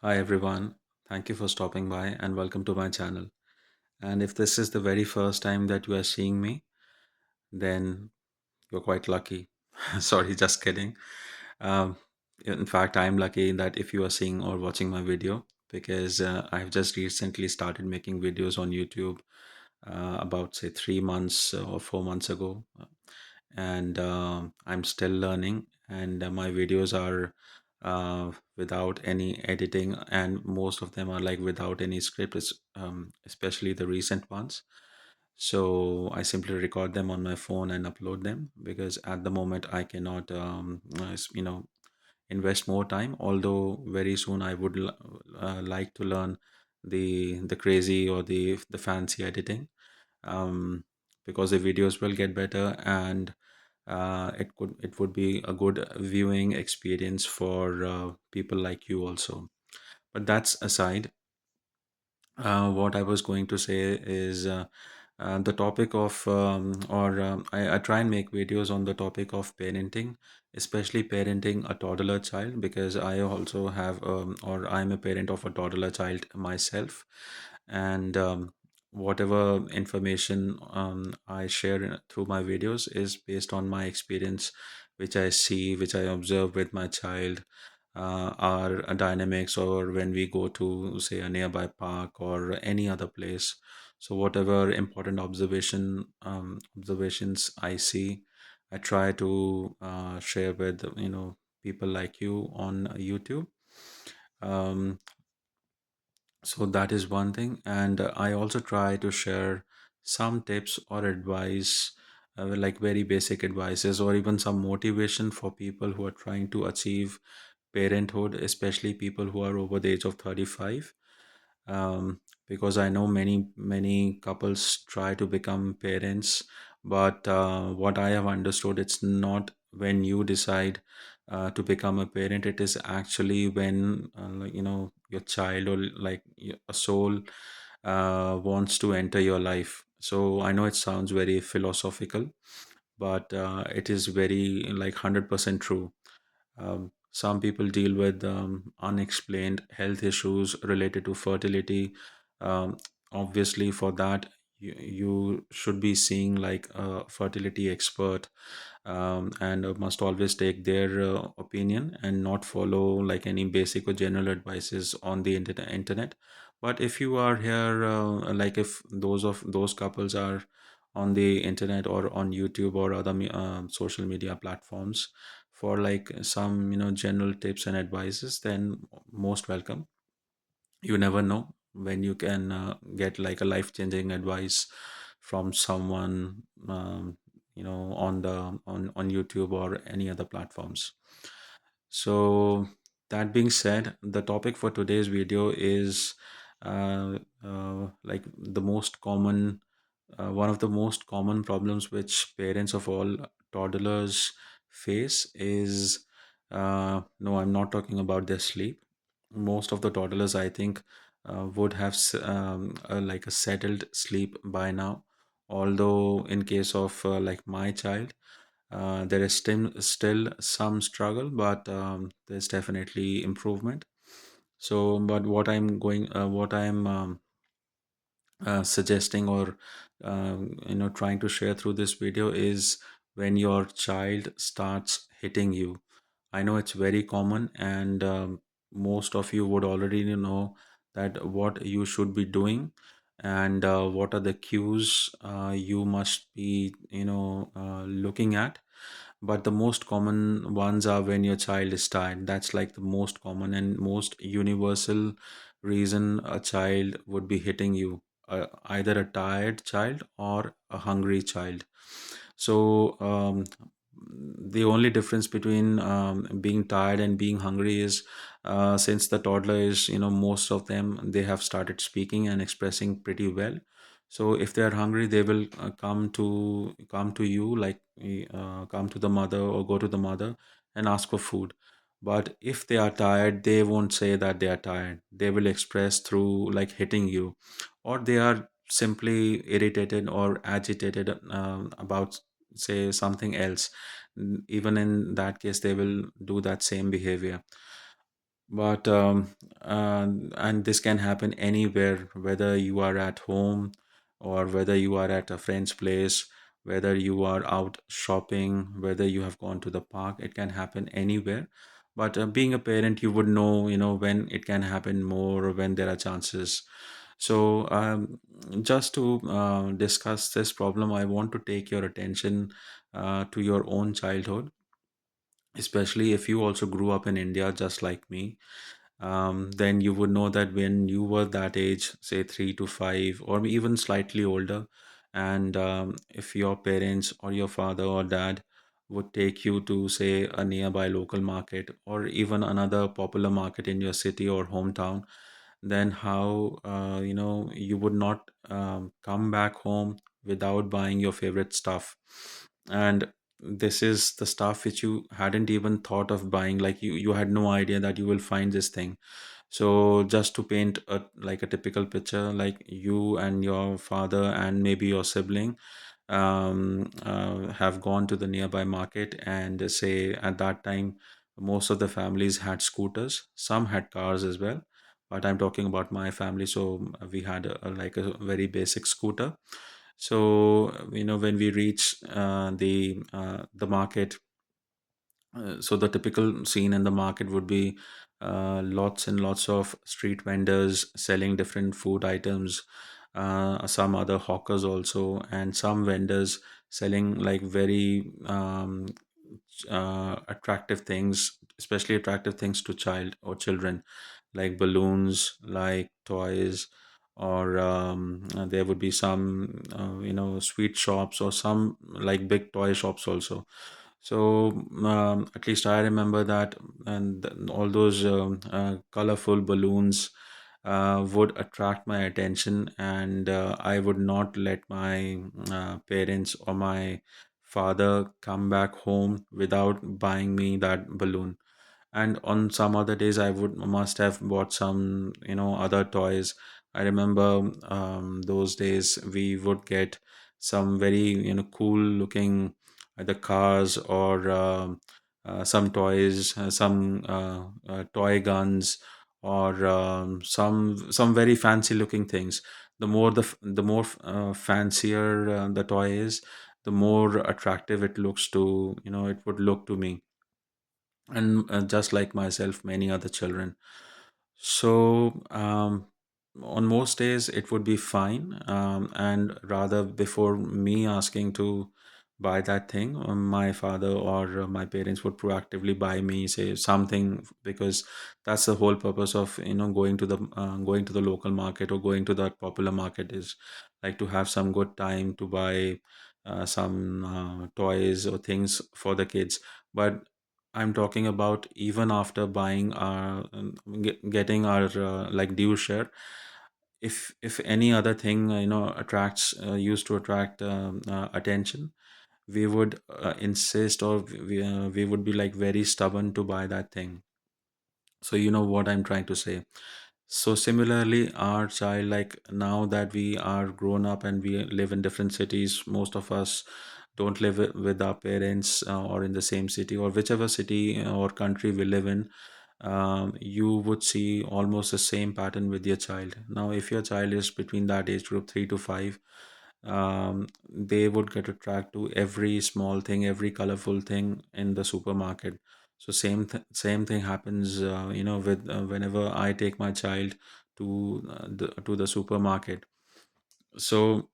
Hi everyone, thank you for stopping by and welcome to my channel. And if this is the very first time that you are seeing me, then you're quite lucky. Sorry, just kidding. Um, in fact, I'm lucky that if you are seeing or watching my video because I've just recently started making videos on YouTube about say 3 months or 4 months ago, and I'm still learning. And my videos are without any editing, and most of them are like without any script, especially the recent ones. So I simply record them on my phone and upload them because at the moment I cannot, invest more time. Although very soon I would like to learn the crazy or the fancy editing, um, because the videos will get better, and it would be a good viewing experience for people like you also. But that's aside. What I was going to say is the topic of, I try and make videos on the topic of parenting, especially parenting a toddler child, because I also have, or I'm a parent of a toddler child myself. And whatever information I share through my videos is based on my experience, which I see, which I observe with my child, our dynamics, or when we go to say a nearby park or any other place. So whatever important observations I see, I try to share with people like you on YouTube. um, so that is one thing, and I also try to share some tips or advice, like very basic advices or even some motivation for people who are trying to achieve parenthood, especially people who are over the age of 35. um, because I know many couples try to become parents, but what I have understood, it's not when you decide to become a parent. It is actually when like, your child or like a soul wants to enter your life. So I know it sounds very philosophical, but it is very like 100% true. Some people deal with unexplained health issues related to fertility. Um, Obviously, for that, you should be seeing like a fertility expert, and must always take their opinion and not follow like any basic or general advices on the internet. But if you are here, like if those couples are on the internet or on YouTube or other social media platforms for like some general tips and advices, then most welcome. You never know when you can get like a life changing advice from someone, on on YouTube or any other platforms. So that being said, the topic for today's video is like the most common one of the most common problems which parents of all toddlers face is, no, I'm not talking about their sleep. Most of the toddlers, I think, would have like a settled sleep by now. Although in case of like my child, there is still some struggle, but there's definitely improvement. So, but what I'm suggesting or trying to share through this video is when your child starts hitting you. I know it's very common, and most of you would already know that what you should be doing, and what are the cues you must be looking at. But the most common ones are when your child is tired. That's like the most common and most universal reason a child would be hitting you, either a tired child or a hungry child. So the only difference between being tired and being hungry is, since the toddler is, most of them, they have started speaking and expressing pretty well. So if they are hungry, they will come to you, like come to the mother or go to the mother and ask for food. But if they are tired, they won't say that they are tired. They will express through like hitting you, or they are simply irritated or agitated about say something else. Even in that case, they will do that same behavior. But and this can happen anywhere, whether you are at home or whether you are at a friend's place, whether you are out shopping, whether you have gone to the park. It can happen anywhere. But being a parent, you would know, when it can happen more, or when there are chances. So just to discuss this problem, I want to take your attention to your own childhood, especially if you also grew up in India just like me. Then you would know that when you were that age, say 3 to 5, or even slightly older, and if your parents or your father or dad would take you to, say, a nearby local market or even another popular market in your city or hometown, then how you would not come back home without buying your favorite stuff. And this is the stuff which you hadn't even thought of buying, like you had no idea that you will find this thing. So just to paint a typical picture, like you and your father and maybe your sibling have gone to the nearby market, and say at that time most of the families had scooters, some had cars as well, but I'm talking about my family. So we had like a very basic scooter. So when we reach the market, so the typical scene in the market would be lots and lots of street vendors selling different food items, some other hawkers also, and some vendors selling like very attractive things, especially attractive things to child or children, like balloons, like toys, or there would be some sweet shops, or some like big toy shops also. So at least I remember that, and all those colorful balloons would attract my attention, and I would not let my parents or my father come back home without buying me that balloon. And on some other days, I would must have bought some other toys. I remember those days we would get some very cool looking either cars, or some toys, some toy guns, or some very fancy looking things. The more fancier the toy is, the more attractive it looks to it would look to me, and just like myself, many other children. So on most days it would be fine, and rather before me asking to buy that thing, my father or my parents would proactively buy me, say, something, because that's the whole purpose of going to the local market or going to that popular market, is like to have some good time, to buy some toys or things for the kids. But I'm talking about even after buying our getting our like due share. If any other thing attracts used to attract attention, we would insist, or we would be like very stubborn to buy that thing. So you know what I'm trying to say. So similarly, our child, like now that we are grown up and we live in different cities, most of us don't live with our parents or in the same city, or whichever city or country we live in. You would see almost the same pattern with your child. Now, if your child is between that age group, 3 to 5, they would get attracted to every small thing, every colorful thing in the supermarket. So same thing happens, with whenever I take my child to the supermarket. So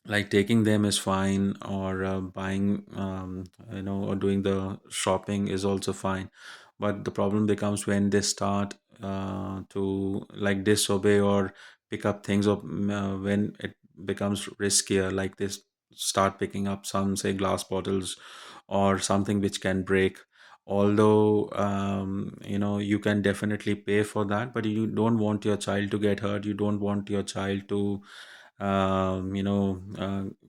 like taking them is fine, or buying or doing the shopping is also fine. But the problem becomes when they start to like disobey or pick up things, or when it becomes riskier, like this start picking up some, say, glass bottles or something which can break. Although you can definitely pay for that, but you don't want your child to get hurt, you don't want your child to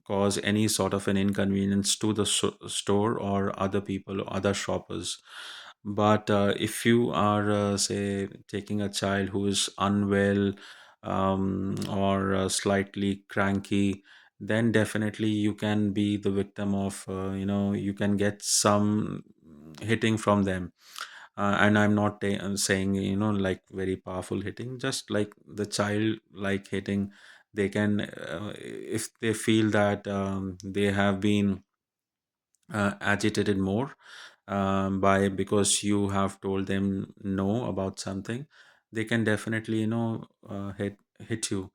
cause any sort of an inconvenience to the store or other people or other shoppers. But if you are, say, taking a child who is unwell, or slightly cranky, then definitely you can be the victim of, you can get some hitting from them. And I'm not saying, like very powerful hitting, just like the child like hitting. They can, if they feel that they have been agitated more, by because you have told them no about something, they can definitely, hit you.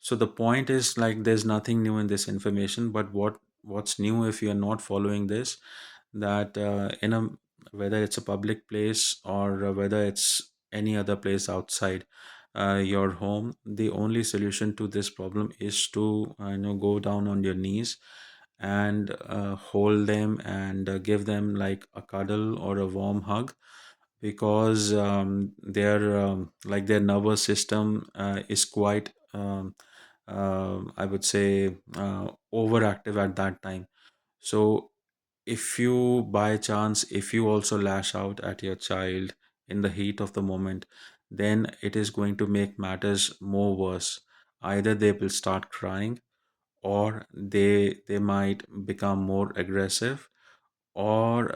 So the point is, like, there's nothing new in this information, but what's new if you're not following this, that in a, whether it's a public place or whether it's any other place outside your home, the only solution to this problem is to go down on your knees and hold them and give them like a cuddle or a warm hug, because their nervous system is quite, I would say, overactive at that time. So if you, by chance, if you also lash out at your child in the heat of the moment, then it is going to make matters more worse. Either they will start crying, or they might become more aggressive, or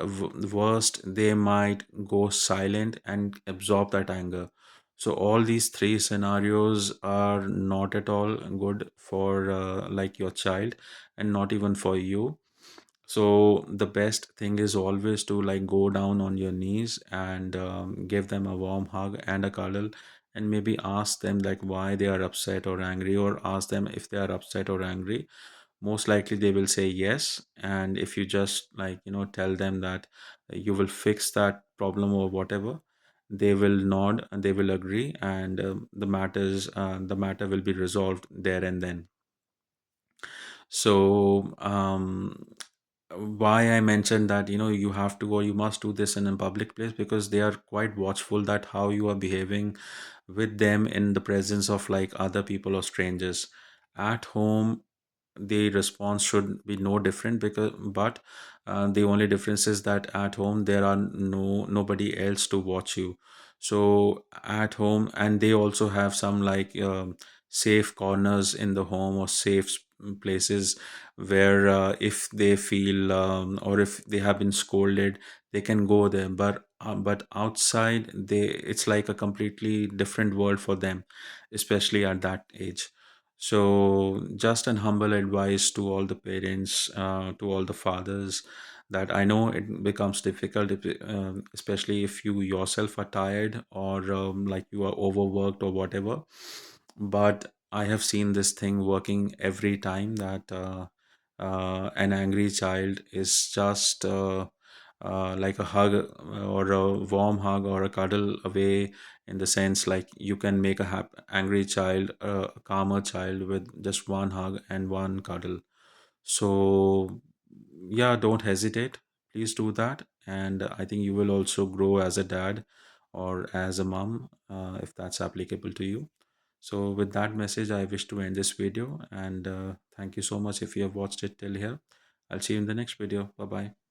worst, they might go silent and absorb that anger. So all these three scenarios are not at all good for like your child, and not even for you. So the best thing is always to like go down on your knees and give them a warm hug and a cuddle, and maybe ask them like why they are upset or angry, or ask them if they are upset or angry. Most likely they will say yes, and if you just like tell them that you will fix that problem or whatever, they will nod and they will agree, and the matter will be resolved there and then. So why I mentioned that you have to, or you must do this in a public place, because they are quite watchful that how you are behaving with them in the presence of like other people or strangers. At home, the response should be no different, because but the only difference is that at home there are nobody else to watch you. So at home, and they also have some like safe corners in the home, or safe places where if they feel or if they have been scolded, they can go there. But outside, they it's like a completely different world for them, especially at that age. So, just an humble advice to all the parents, to all the fathers, that I know it becomes difficult, especially if you yourself are tired, or like you are overworked or whatever. But I have seen this thing working every time, that an angry child is just like a hug, or a warm hug or a cuddle away, in the sense like you can make a angry child a calmer child with just one hug and one cuddle. So yeah, don't hesitate, please do that, and I think you will also grow as a dad or as a mom, if that's applicable to you. So with that message, I wish to end this video, and thank you so much if you have watched it till here. I'll see you in the next video. Bye bye.